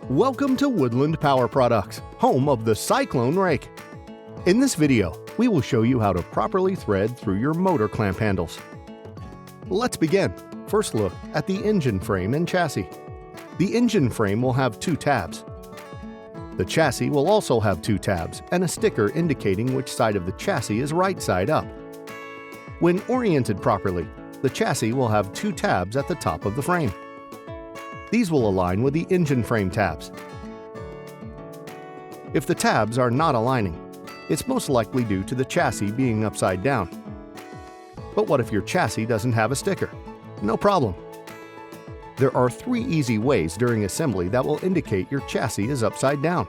Welcome to Woodland Power Products, home of the Cyclone Rake. In this video, we will show you how to properly thread through your motor clamp handles. Let's begin. First look at the engine frame and chassis. The engine frame will have two tabs. The chassis will also have two tabs and a sticker indicating which side of the chassis is right side up. When oriented properly, the chassis will have two tabs at the top of the frame. These will align with the engine frame tabs. If the tabs are not aligning, it's most likely due to the chassis being upside down. But what if your chassis doesn't have a sticker? No problem. There are three easy ways during assembly that will indicate your chassis is upside down.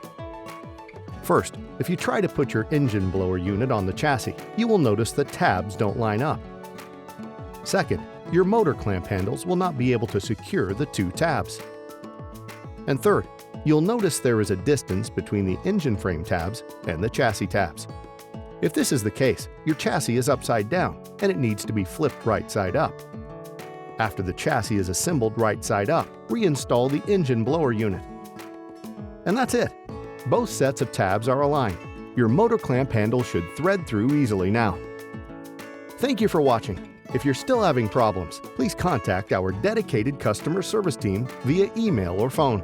First, if you try to put your engine blower unit on the chassis, you will notice the tabs don't line up. Second, your motor clamp handles will not be able to secure the two tabs. And third, you'll notice there is a distance between the engine frame tabs and the chassis tabs. If this is the case, your chassis is upside down and it needs to be flipped right side up. After the chassis is assembled right side up, reinstall the engine blower unit. And that's it. Both sets of tabs are aligned. Your motor clamp handle should thread through easily now. Thank you for watching. If you're still having problems, please contact our dedicated customer service team via email or phone.